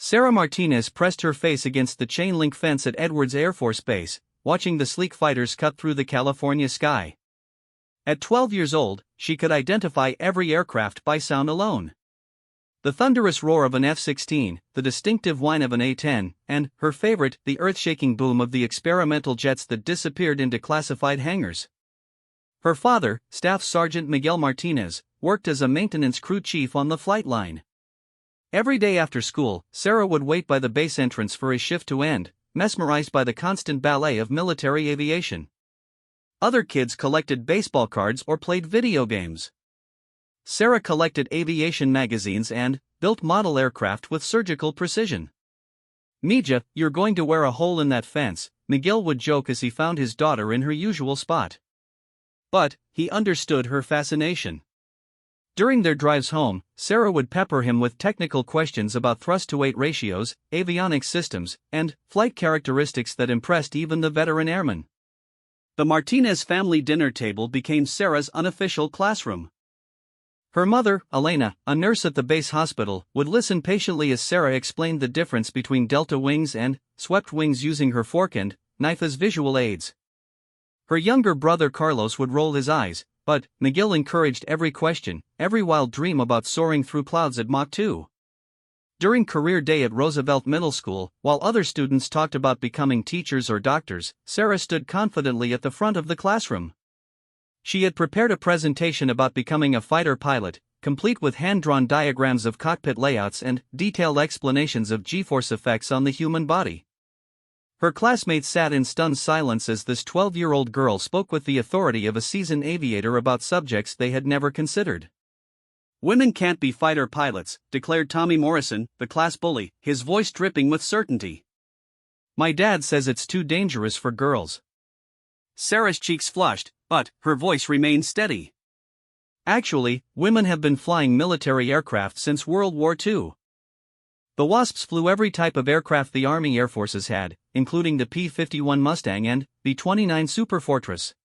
Sarah Martinez pressed her face against the chain-link fence at Edwards Air Force Base, watching the sleek fighters cut through the California sky. At 12 years old, she could identify every aircraft by sound alone. The thunderous roar of an F-16, the distinctive whine of an A-10, and, her favorite, the earth-shaking boom of the experimental jets that disappeared into classified hangars. Her father, Staff Sergeant Miguel Martinez, worked as a maintenance crew chief on the flight line. Every day after school, Sarah would wait by the base entrance for his shift to end, mesmerized by the constant ballet of military aviation. Other kids collected baseball cards or played video games. Sarah collected aviation magazines and built model aircraft with surgical precision. "Mija, you're going to wear a hole in that fence," Miguel would joke as he found his daughter in her usual spot. But he understood her fascination. During their drives home, Sarah would pepper him with technical questions about thrust-to-weight ratios, avionics systems, and flight characteristics that impressed even the veteran airmen. The Martinez family dinner table became Sarah's unofficial classroom. Her mother, Elena, a nurse at the base hospital, would listen patiently as Sarah explained the difference between delta wings and swept wings using her fork and knife as visual aids. Her younger brother Carlos would roll his eyes, but Miguel encouraged every question, every wild dream about soaring through clouds at Mach 2. During career day at Roosevelt Middle School, while other students talked about becoming teachers or doctors, Sarah stood confidently at the front of the classroom. She had prepared a presentation about becoming a fighter pilot, complete with hand-drawn diagrams of cockpit layouts and detailed explanations of G-force effects on the human body. Her classmates sat in stunned silence as this 12-year-old girl spoke with the authority of a seasoned aviator about subjects they had never considered. "Women can't be fighter pilots," declared Tommy Morrison, the class bully, his voice dripping with certainty. "My dad says it's too dangerous for girls." Sarah's cheeks flushed, but her voice remained steady. "Actually, women have been flying military aircraft since World War II. The Wasps flew every type of aircraft the Army Air Forces had, including the P-51 Mustang and B-29 Superfortress."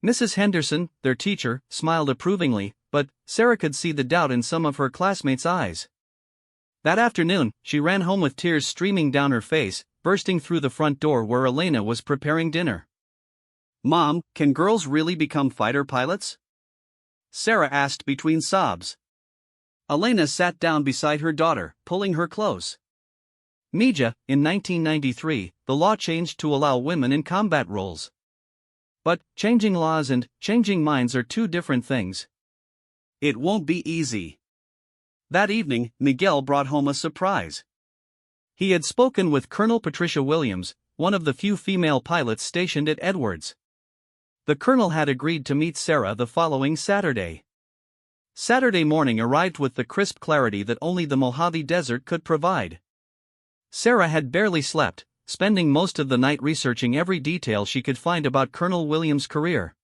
Mrs. Henderson, their teacher, smiled approvingly, but Sarah could see the doubt in some of her classmates' eyes. That afternoon, she ran home with tears streaming down her face, bursting through the front door where Elena was preparing dinner. "Mom, can girls really become fighter pilots?" Sarah asked between sobs. Elena sat down beside her daughter, pulling her close. "Mija, in 1993, the law changed to allow women in combat roles. But changing laws and changing minds are two different things. It won't be easy." That evening, Miguel brought home a surprise. He had spoken with Colonel Patricia Williams, one of the few female pilots stationed at Edwards. The colonel had agreed to meet Sarah the following Saturday. Saturday morning arrived with the crisp clarity that only the Mojave Desert could provide. Sarah had barely slept, spending most of the night researching every detail she could find about Colonel Williams' career.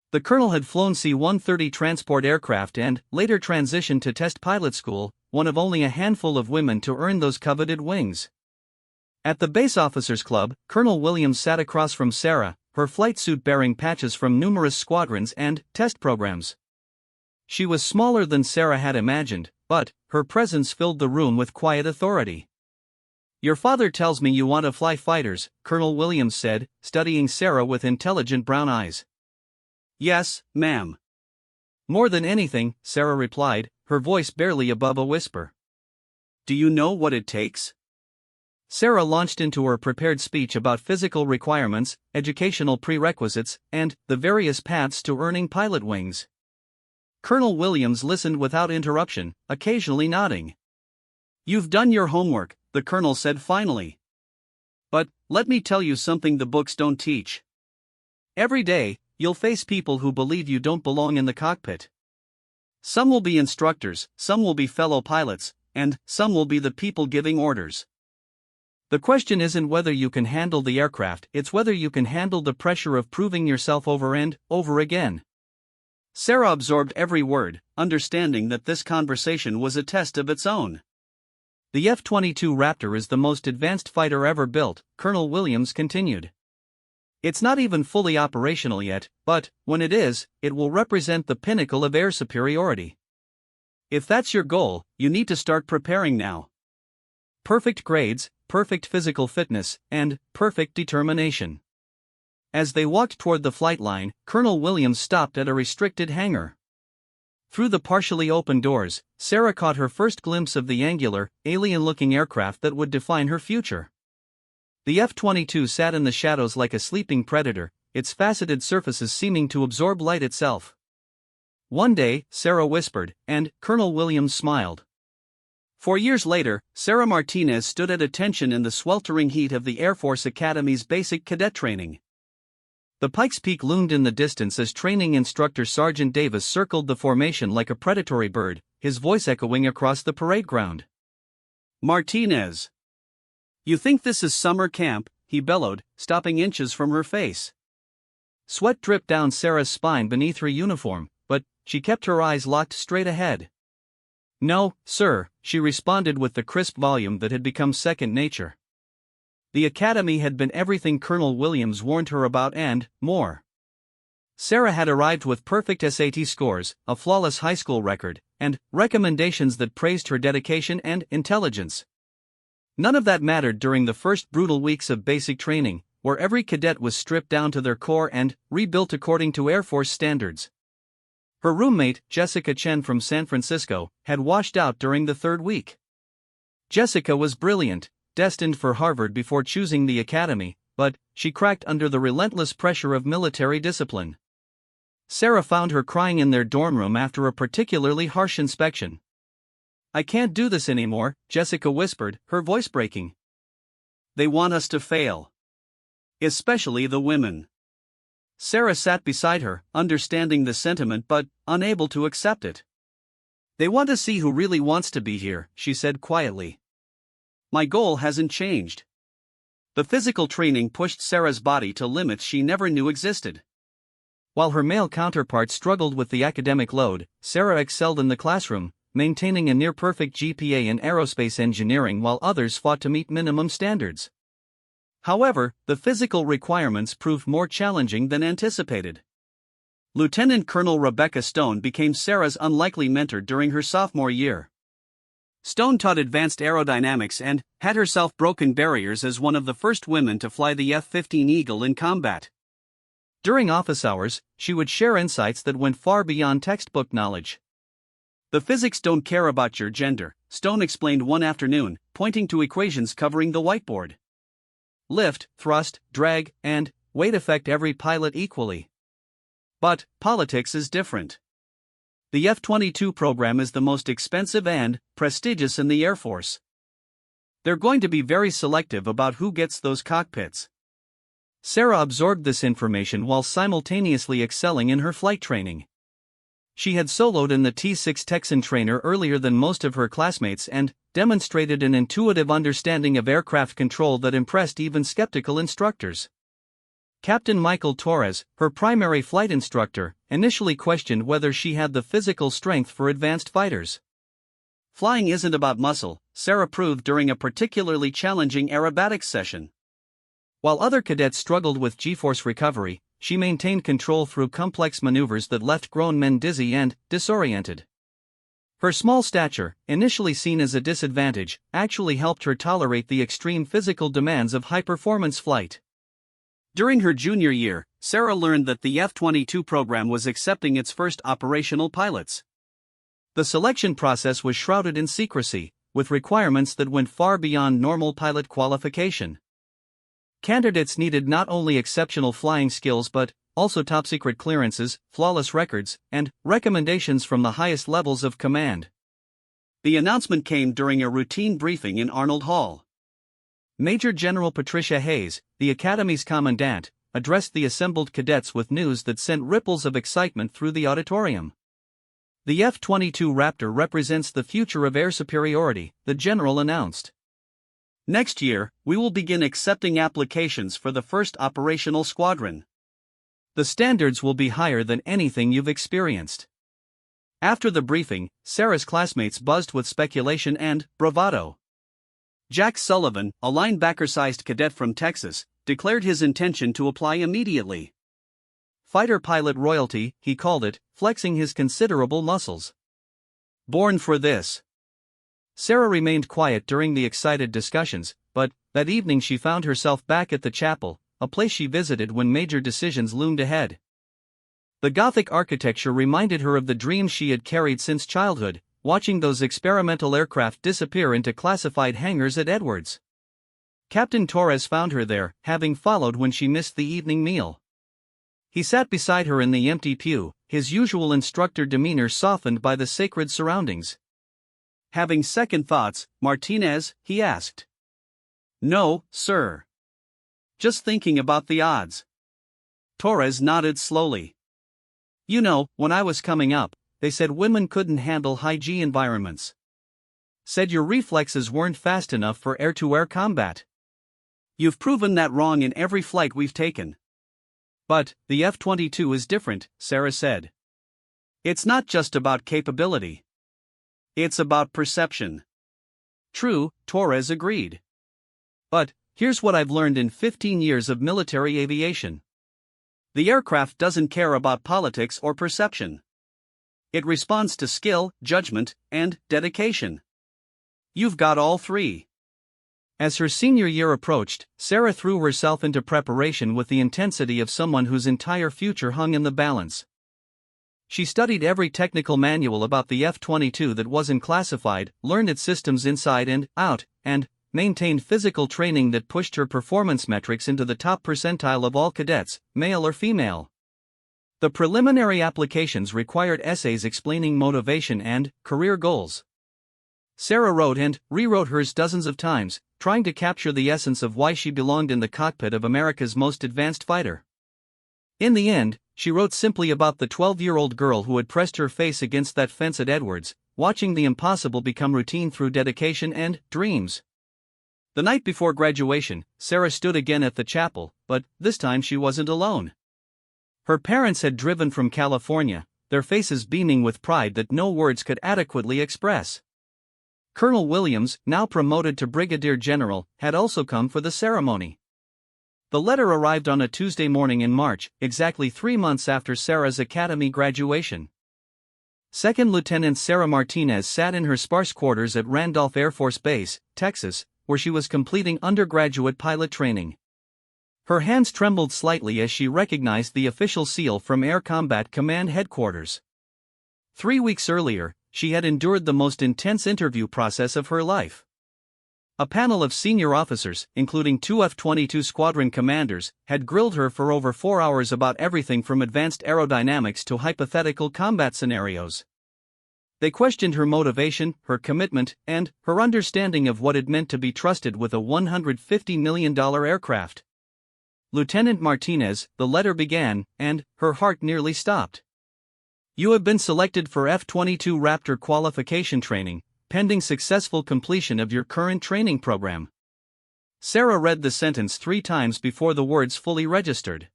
The colonel had flown C-130 transport aircraft and later transitioned to test pilot school, one of only a handful of women to earn those coveted wings. At the Base Officers Club, Colonel Williams sat across from Sarah, her flight suit bearing patches from numerous squadrons and test programs. She was smaller than Sarah had imagined, but her presence filled the room with quiet authority. "Your father tells me you want to fly fighters," Colonel Williams said, studying Sarah with intelligent brown eyes. "Yes, ma'am." "More than anything," Sarah replied, her voice barely above a whisper. "Do you know what it takes?" Sarah launched into her prepared speech about physical requirements, educational prerequisites, and the various paths to earning pilot wings. Colonel Williams listened without interruption, occasionally nodding. "You've done your homework," the colonel said finally. "But let me tell you something the books don't teach. Every day, you'll face people who believe you don't belong in the cockpit. Some will be instructors, some will be fellow pilots, and some will be the people giving orders. The question isn't whether you can handle the aircraft, it's whether you can handle the pressure of proving yourself over and over again." Sarah absorbed every word, understanding that this conversation was a test of its own. "The F-22 Raptor is the most advanced fighter ever built," Colonel Williams continued. "It's not even fully operational yet, but, when it is, it will represent the pinnacle of air superiority. If that's your goal, you need to start preparing now. perfect grades, perfect physical fitness, and perfect determination. As they walked toward the flight line, Colonel Williams stopped at a restricted hangar. Through the partially open doors, Sarah caught her first glimpse of the angular, alien-looking aircraft that would define her future. The F-22 sat in the shadows like a sleeping predator, its faceted surfaces seeming to absorb light itself. "One day," Sarah whispered, and Colonel Williams smiled. 4 years later, Sarah Martinez stood at attention in the sweltering heat of the Air Force Academy's basic cadet training. The Pikes Peak loomed in the distance as training instructor Sergeant Davis circled the formation like a predatory bird, his voice echoing across the parade ground. "Martinez. You think this is summer camp?" he bellowed, stopping inches from her face. Sweat dripped down Sarah's spine beneath her uniform, but she kept her eyes locked straight ahead. "No, sir," she responded with the crisp volume that had become second nature. The academy had been everything Colonel Williams warned her about and more. Sarah had arrived with perfect SAT scores, a flawless high school record, and recommendations that praised her dedication and intelligence. None of that mattered during the first brutal weeks of basic training, where every cadet was stripped down to their core and rebuilt according to Air Force standards. Her roommate, Jessica Chen from San Francisco, had washed out during the third week. Jessica was brilliant, destined for Harvard before choosing the academy, but she cracked under the relentless pressure of military discipline. Sarah found her crying in their dorm room after a particularly harsh inspection. "I can't do this anymore," Jessica whispered, her voice breaking. "They want us to fail. Especially the women." Sarah sat beside her, understanding the sentiment but unable to accept it. "They want to see who really wants to be here," she said quietly. "My goal hasn't changed." The physical training pushed Sarah's body to limits she never knew existed. While her male counterpart struggled with the academic load, Sarah excelled in the classroom, maintaining a near-perfect GPA in aerospace engineering while others fought to meet minimum standards. However, the physical requirements proved more challenging than anticipated. Lieutenant Colonel Rebecca Stone became Sarah's unlikely mentor during her sophomore year. Stone taught advanced aerodynamics and had herself broken barriers as one of the first women to fly the F-15 Eagle in combat. During office hours, she would share insights that went far beyond textbook knowledge. "The physics don't care about your gender," Stone explained one afternoon, pointing to equations covering the whiteboard. "Lift, thrust, drag, and weight affect every pilot equally. But politics is different. The F-22 program is the most expensive and prestigious in the Air Force. They're going to be very selective about who gets those cockpits." Sarah absorbed this information while simultaneously excelling in her flight training. She had soloed in the T-6 Texan trainer earlier than most of her classmates and demonstrated an intuitive understanding of aircraft control that impressed even skeptical instructors. Captain Michael Torres, her primary flight instructor, initially questioned whether she had the physical strength for advanced fighters. "Flying isn't about muscle," Sarah proved during a particularly challenging aerobatics session. While other cadets struggled with G-force recovery, she maintained control through complex maneuvers that left grown men dizzy and disoriented. Her small stature, initially seen as a disadvantage, actually helped her tolerate the extreme physical demands of high-performance flight. During her junior year, Sarah learned that the F-22 program was accepting its first operational pilots. The selection process was shrouded in secrecy, with requirements that went far beyond normal pilot qualification. Candidates needed not only exceptional flying skills but also top-secret clearances, flawless records, and recommendations from the highest levels of command. The announcement came during a routine briefing in Arnold Hall. Major General Patricia Hayes, the Academy's commandant, addressed the assembled cadets with news that sent ripples of excitement through the auditorium. "The F-22 Raptor represents the future of air superiority," the general announced. "Next year, we will begin accepting applications for the first operational squadron. The standards will be higher than anything you've experienced." After the briefing, Sarah's classmates buzzed with speculation and bravado. Jack Sullivan, a linebacker-sized cadet from Texas, declared his intention to apply immediately. "Fighter pilot royalty," he called it, flexing his considerable muscles. "Born for this." Sarah remained quiet during the excited discussions, but that evening she found herself back at the chapel, a place she visited when major decisions loomed ahead. The Gothic architecture reminded her of the dreams she had carried since childhood, watching those experimental aircraft disappear into classified hangars at Edwards. Captain Torres found her there, having followed when she missed the evening meal. He sat beside her in the empty pew, his usual instructor demeanor softened by the sacred surroundings. "Having second thoughts, Martinez?" he asked. "No, sir. Just thinking about the odds." Torres nodded slowly. "You know, when I was coming up, they said women couldn't handle high-G environments. Said your reflexes weren't fast enough for air-to-air combat. You've proven that wrong in every flight we've taken." "But the F-22 is different," Sarah said. "It's not just about capability. It's about perception." "True," Torres agreed. "But here's what I've learned in 15 years of military aviation. The aircraft doesn't care about politics or perception. It responds to skill, judgment, and dedication. You've got all three." As her senior year approached, Sarah threw herself into preparation with the intensity of someone whose entire future hung in the balance. She studied every technical manual about the F-22 that wasn't classified, learned its systems inside and out, and maintained physical training that pushed her performance metrics into the top percentile of all cadets, male or female. The preliminary applications required essays explaining motivation and career goals. Sarah wrote and rewrote hers dozens of times, trying to capture the essence of why she belonged in the cockpit of America's most advanced fighter. In the end, she wrote simply about the 12-year-old girl who had pressed her face against that fence at Edwards, watching the impossible become routine through dedication and dreams. The night before graduation, Sarah stood again at the chapel, but this time she wasn't alone. Her parents had driven from California, their faces beaming with pride that no words could adequately express. Colonel Williams, now promoted to Brigadier General, had also come for the ceremony. The letter arrived on a Tuesday morning in March, exactly 3 months after Sarah's academy graduation. Second Lieutenant Sarah Martinez sat in her sparse quarters at Randolph Air Force Base, Texas, where she was completing undergraduate pilot training. Her hands trembled slightly as she recognized the official seal from Air Combat Command Headquarters. 3 weeks earlier, she had endured the most intense interview process of her life. A panel of senior officers, including 2 F-22 squadron commanders, had grilled her for over 4 hours about everything from advanced aerodynamics to hypothetical combat scenarios. They questioned her motivation, her commitment, and her understanding of what it meant to be trusted with a $150 million aircraft. "Lieutenant Martinez," the letter began, and her heart nearly stopped. "You have been selected for F-22 Raptor qualification training, pending successful completion of your current training program." Sarah read the sentence 3 times before the words fully registered.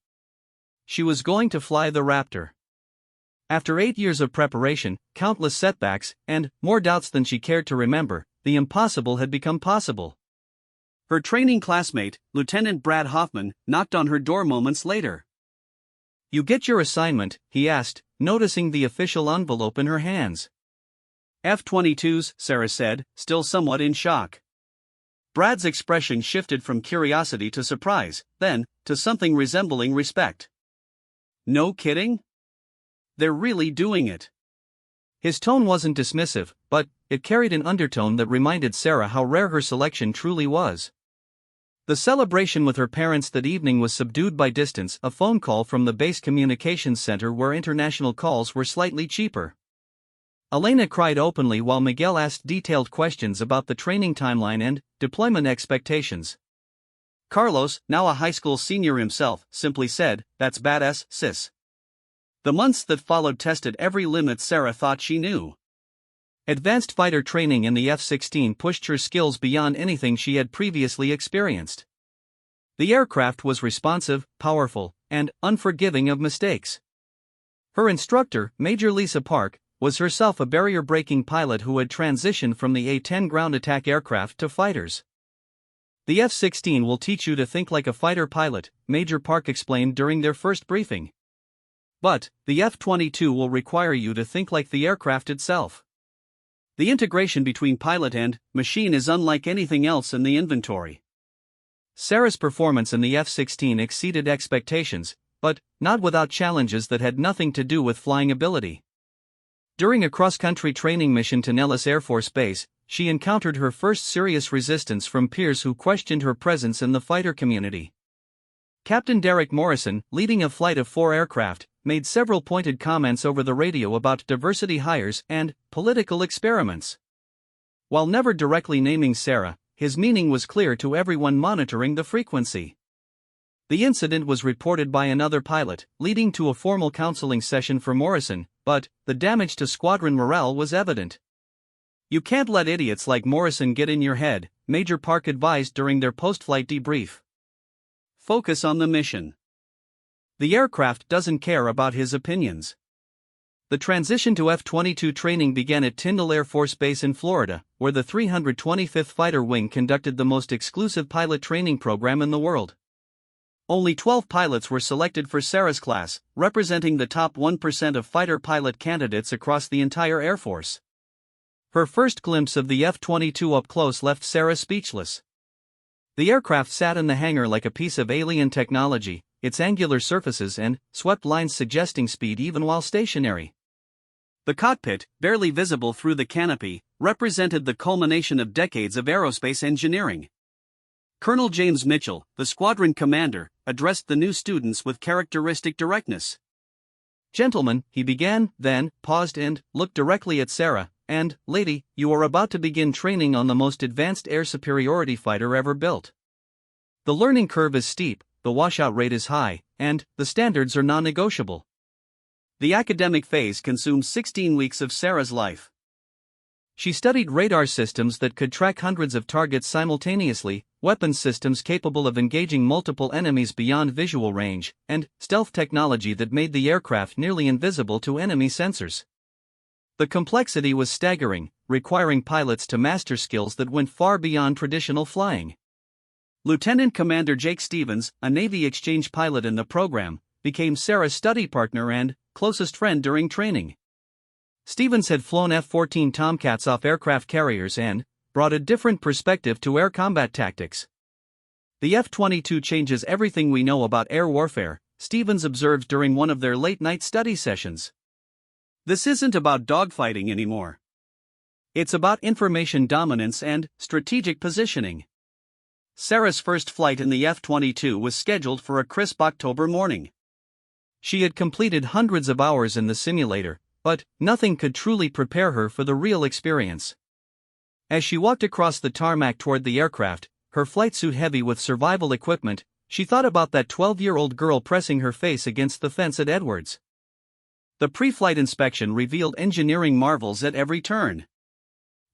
She was going to fly the Raptor. After 8 years of preparation, countless setbacks, and more doubts than she cared to remember, the impossible had become possible. Her training classmate, Lieutenant Brad Hoffman, knocked on her door moments later. "You get your assignment?" he asked, noticing the official envelope in her hands. "F-22s," Sarah said, still somewhat in shock. Brad's expression shifted from curiosity to surprise, then, to something resembling respect. "No kidding? They're really doing it." His tone wasn't dismissive, but it carried an undertone that reminded Sarah how rare her selection truly was. The celebration with her parents that evening was subdued by distance, a phone call from the base communications center where international calls were slightly cheaper. Elena cried openly while Miguel asked detailed questions about the training timeline and deployment expectations. Carlos, now a high school senior himself, simply said, "That's badass, sis." The months that followed tested every limit Sarah thought she knew. Advanced fighter training in the F-16 pushed her skills beyond anything she had previously experienced. The aircraft was responsive, powerful, and unforgiving of mistakes. Her instructor, Major Lisa Park, was herself a barrier-breaking pilot who had transitioned from the A-10 ground attack aircraft to fighters. "The F-16 will teach you to think like a fighter pilot," Major Park explained during their first briefing. "But the F-22 will require you to think like the aircraft itself. The integration between pilot and machine is unlike anything else in the inventory. Sarah's performance in the F-16 exceeded expectations, but not without challenges that had nothing to do with flying ability. During a cross-country training mission to Nellis Air Force Base, she encountered her first serious resistance from peers who questioned her presence in the fighter community. Captain Derek Morrison, leading a flight of 4 aircraft, made several pointed comments over the radio about diversity hires and political experiments. While never directly naming Sarah, his meaning was clear to everyone monitoring the frequency. The incident was reported by another pilot, leading to a formal counseling session for Morrison, but the damage to squadron morale was evident. "You can't let idiots like Morrison get in your head," Major Park advised during their post-flight debrief. "Focus on the mission. The aircraft doesn't care about his opinions." The transition to F-22 training began at Tyndall Air Force Base in Florida, where the 325th Fighter Wing conducted the most exclusive pilot training program in the world. Only 12 pilots were selected for Sarah's class, representing the top 1% of fighter pilot candidates across the entire Air Force. Her first glimpse of the F-22 up close left Sarah speechless. The aircraft sat in the hangar like a piece of alien technology, its angular surfaces and swept lines suggesting speed even while stationary. The cockpit, barely visible through the canopy, represented the culmination of decades of aerospace engineering. Colonel James Mitchell, the squadron commander, addressed the new students with characteristic directness. "Gentlemen," he began, then paused and looked directly at Sarah, "and, lady, you are about to begin training on the most advanced air superiority fighter ever built. The learning curve is steep, the washout rate is high, and the standards are non-negotiable." The academic phase consumed 16 weeks of Sarah's life. She studied radar systems that could track hundreds of targets simultaneously, weapons systems capable of engaging multiple enemies beyond visual range, and stealth technology that made the aircraft nearly invisible to enemy sensors. The complexity was staggering, requiring pilots to master skills that went far beyond traditional flying. Lieutenant Commander Jake Stevens, a Navy exchange pilot in the program, became Sarah's study partner and closest friend during training. Stevens had flown F-14 Tomcats off aircraft carriers and brought a different perspective to air combat tactics. "The F-22 changes everything we know about air warfare," Stevens observed during one of their late-night study sessions. "This isn't about dogfighting anymore. It's about information dominance and strategic positioning." Sarah's first flight in the F-22 was scheduled for a crisp October morning. She had completed hundreds of hours in the simulator, but nothing could truly prepare her for the real experience. As she walked across the tarmac toward the aircraft, her flight suit heavy with survival equipment, she thought about that 12-year-old girl pressing her face against the fence at Edwards. The pre-flight inspection revealed engineering marvels at every turn.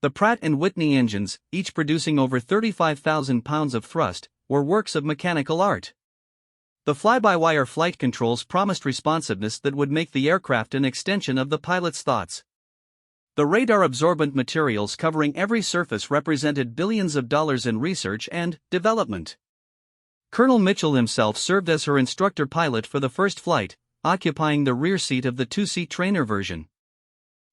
The Pratt & Whitney engines, each producing over 35,000 pounds of thrust, were works of mechanical art. The fly-by-wire flight controls promised responsiveness that would make the aircraft an extension of the pilot's thoughts. The radar-absorbent materials covering every surface represented billions of dollars in research and development. Colonel Mitchell himself served as her instructor pilot for the first flight, occupying the rear seat of the two-seat trainer version.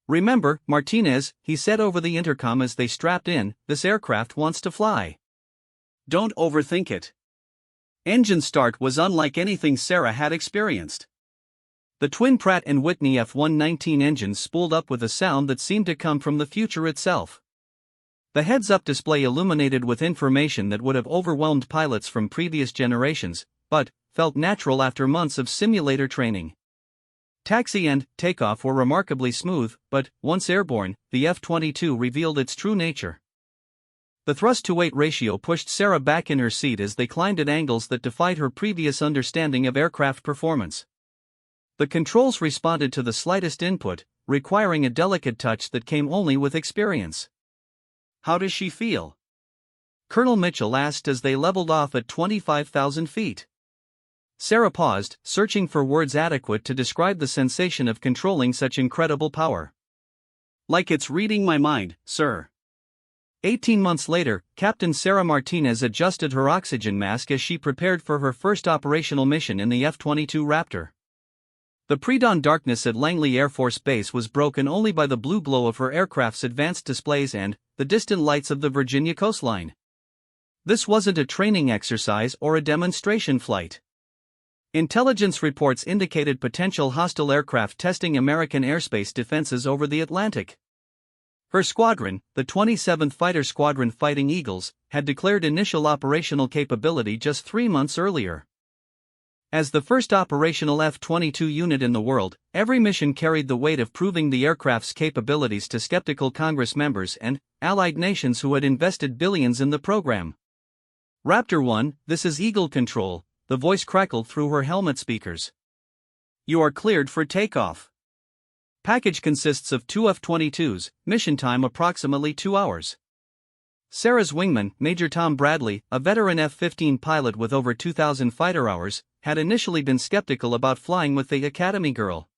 "Remember, Martinez," he said over the intercom as they strapped in, "this aircraft wants to fly. Don't overthink it." Engine start was unlike anything Sarah had experienced. The twin Pratt & Whitney F-119 engines spooled up with a sound that seemed to come from the future itself. The heads-up display illuminated with information that would have overwhelmed pilots from previous generations, but felt natural after months of simulator training. Taxi and takeoff were remarkably smooth, but once airborne, the F-22 revealed its true nature. The thrust-to-weight ratio pushed Sarah back in her seat as they climbed at angles that defied her previous understanding of aircraft performance. The controls responded to the slightest input, requiring a delicate touch that came only with experience. "How does she feel?" Colonel Mitchell asked as they leveled off at 25,000 feet. Sarah paused, searching for words adequate to describe the sensation of controlling such incredible power. "Like it's reading my mind, sir." 18 months later, Captain Sarah Martinez adjusted her oxygen mask as she prepared for her first operational mission in the F-22 Raptor. The pre-dawn darkness at Langley Air Force Base was broken only by the blue glow of her aircraft's advanced displays and the distant lights of the Virginia coastline. This wasn't a training exercise or a demonstration flight. Intelligence reports indicated potential hostile aircraft testing American airspace defenses over the Atlantic. Her squadron, the 27th Fighter Squadron Fighting Eagles, had declared initial operational capability just 3 months earlier. As the first operational F-22 unit in the world, every mission carried the weight of proving the aircraft's capabilities to skeptical Congress members and allied nations who had invested billions in the program. Raptor 1, this is Eagle Control, the voice crackled through her helmet speakers. You are cleared for takeoff. Package consists of 2 F-22s, mission time approximately 2 hours. Sarah's wingman, Major Tom Bradley, a veteran F-15 pilot with over 2,000 fighter hours, had initially been skeptical about flying with the Academy girl.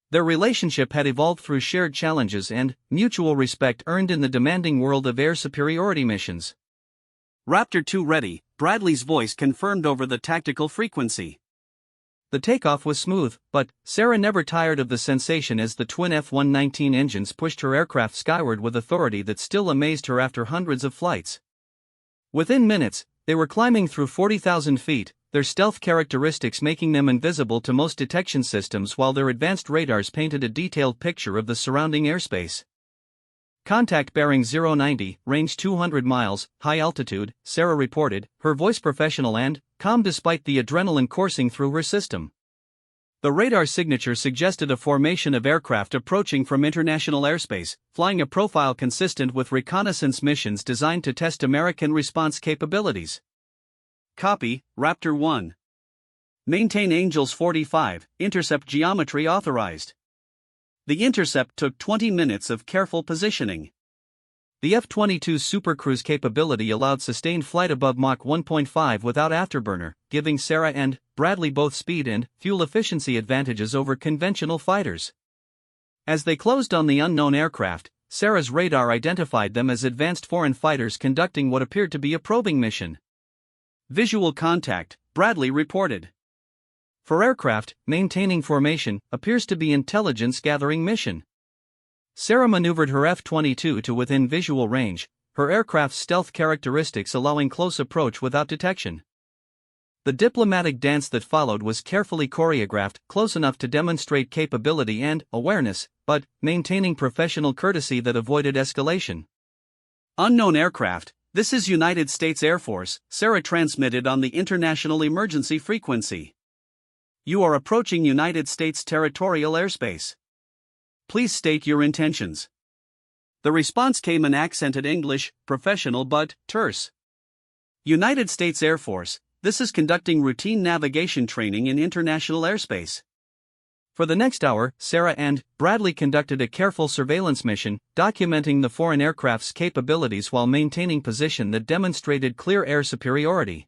Their relationship had evolved through shared challenges and mutual respect earned in the demanding world of air superiority missions. Raptor 2 ready, Bradley's voice confirmed over the tactical frequency. The takeoff was smooth, but Sarah never tired of the sensation as the twin F-119 engines pushed her aircraft skyward with authority that still amazed her after hundreds of flights. Within minutes, they were climbing through 40,000 feet, their stealth characteristics making them invisible to most detection systems while their advanced radars painted a detailed picture of the surrounding airspace. Contact bearing 090, range 200 miles, high altitude, Sarah reported, her voice professional and calm despite the adrenaline coursing through her system. The radar signature suggested a formation of aircraft approaching from international airspace, flying a profile consistent with reconnaissance missions designed to test American response capabilities. Copy, Raptor 1. Maintain Angels 45, intercept geometry authorized. The intercept took 20 minutes of careful positioning. The F-22's supercruise capability allowed sustained flight above Mach 1.5 without afterburner, giving Sarah and Bradley both speed and fuel efficiency advantages over conventional fighters. As they closed on the unknown aircraft, Sarah's radar identified them as advanced foreign fighters conducting what appeared to be a probing mission. Visual contact, Bradley reported. For aircraft, maintaining formation appears to be intelligence-gathering mission. Sarah maneuvered her F-22 to within visual range, her aircraft's stealth characteristics allowing close approach without detection. The diplomatic dance that followed was carefully choreographed, close enough to demonstrate capability and awareness, but maintaining professional courtesy that avoided escalation. Unknown aircraft, this is United States Air Force, Sarah transmitted on the International Emergency Frequency. You are approaching United States territorial airspace. Please state your intentions. The response came in accented English, professional but terse. United States Air Force, this is conducting routine navigation training in international airspace. For the next hour, Sarah and Bradley conducted a careful surveillance mission, documenting the foreign aircraft's capabilities while maintaining position that demonstrated clear air superiority.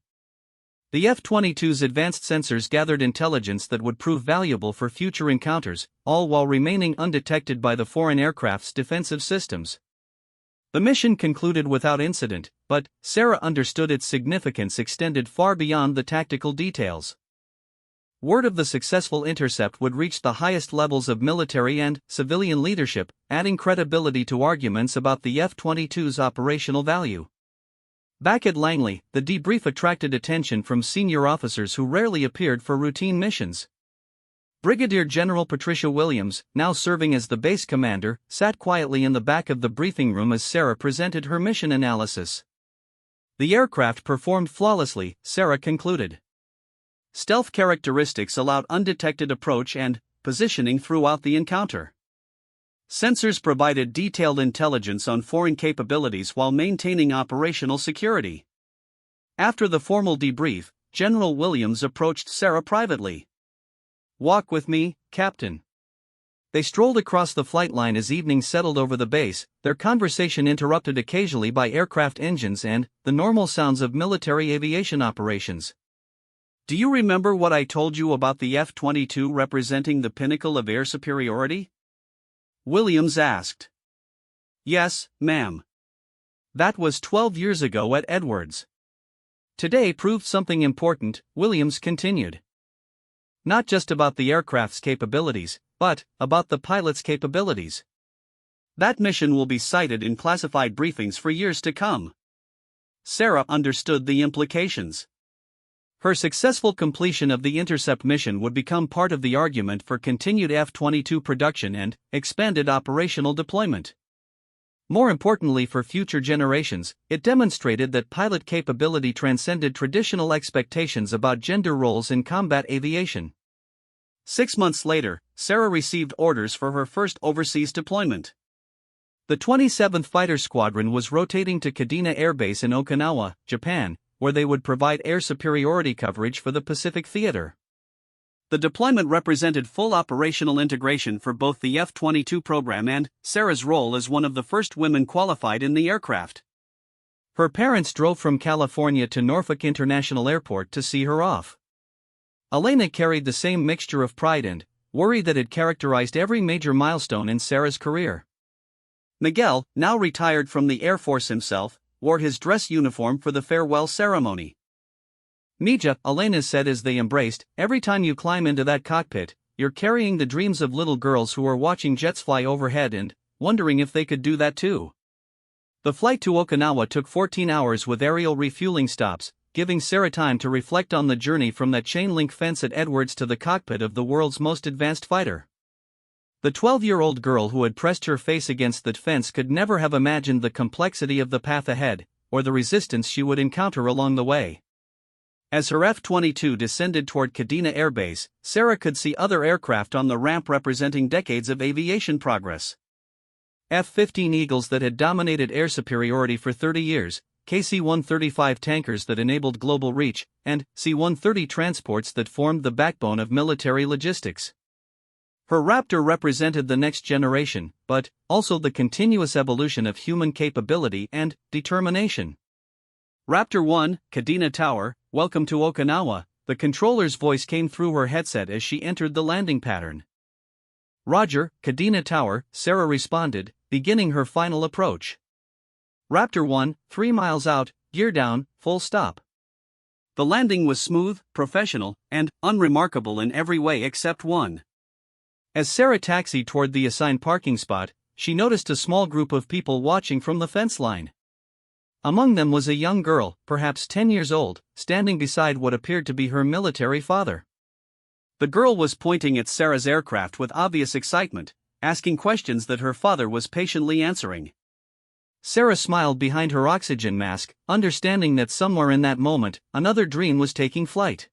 The F-22's advanced sensors gathered intelligence that would prove valuable for future encounters, all while remaining undetected by the foreign aircraft's defensive systems. The mission concluded without incident, but Sarah understood its significance extended far beyond the tactical details. Word of the successful intercept would reach the highest levels of military and civilian leadership, adding credibility to arguments about the F-22's operational value. Back at Langley, the debrief attracted attention from senior officers who rarely appeared for routine missions. Brigadier General Patricia Williams, now serving as the base commander, sat quietly in the back of the briefing room as Sarah presented her mission analysis. The aircraft performed flawlessly, Sarah concluded. Stealth characteristics allowed undetected approach and positioning throughout the encounter. Sensors provided detailed intelligence on foreign capabilities while maintaining operational security. After the formal debrief, General Williams approached Sarah privately. "Walk with me, Captain." They strolled across the flight line as evening settled over the base, their conversation interrupted occasionally by aircraft engines and the normal sounds of military aviation operations. "Do you remember what I told you about the F-22 representing the pinnacle of air superiority?" Williams asked. "Yes, ma'am. That was 12 years ago at Edwards. Today proved something important," Williams continued. Not just about the aircraft's capabilities, but about the pilot's capabilities. That mission will be cited in classified briefings for years to come. Sarah understood the implications. Her successful completion of the intercept mission would become part of the argument for continued F-22 production and expanded operational deployment. More importantly for future generations, it demonstrated that pilot capability transcended traditional expectations about gender roles in combat aviation. 6 months later, Sarah received orders for her first overseas deployment. The 27th Fighter Squadron was rotating to Kadena Air Base in Okinawa, Japan, where they would provide air superiority coverage for the Pacific Theater. The deployment represented full operational integration for both the F-22 program and Sarah's role as one of the first women qualified in the aircraft. Her parents drove from California to Norfolk International Airport to see her off. Elena carried the same mixture of pride and worry that had characterized every major milestone in Sarah's career. Miguel, now retired from the Air Force himself, wore his dress uniform for the farewell ceremony. Mija, Elena said as they embraced, every time you climb into that cockpit, you're carrying the dreams of little girls who are watching jets fly overhead and wondering if they could do that too. The flight to Okinawa took 14 hours with aerial refueling stops, giving Sarah time to reflect on the journey from that chain-link fence at Edwards to the cockpit of the world's most advanced fighter. The 12-year-old girl who had pressed her face against that fence could never have imagined the complexity of the path ahead, or the resistance she would encounter along the way. As her F-22 descended toward Kadena Air Base, Sarah could see other aircraft on the ramp representing decades of aviation progress. F-15 Eagles that had dominated air superiority for 30 years, KC-135 tankers that enabled global reach, and C-130 transports that formed the backbone of military logistics. Her Raptor represented the next generation, but also the continuous evolution of human capability and determination. Raptor 1, Kadena Tower, welcome to Okinawa, the controller's voice came through her headset as she entered the landing pattern. Roger, Kadena Tower, Sarah responded, beginning her final approach. Raptor 1, 3 miles out, gear down, full stop. The landing was smooth, professional, and unremarkable in every way except one. As Sarah taxied toward the assigned parking spot, she noticed a small group of people watching from the fence line. Among them was a young girl, perhaps 10 years old, standing beside what appeared to be her military father. The girl was pointing at Sarah's aircraft with obvious excitement, asking questions that her father was patiently answering. Sarah smiled behind her oxygen mask, understanding that somewhere in that moment, another dream was taking flight.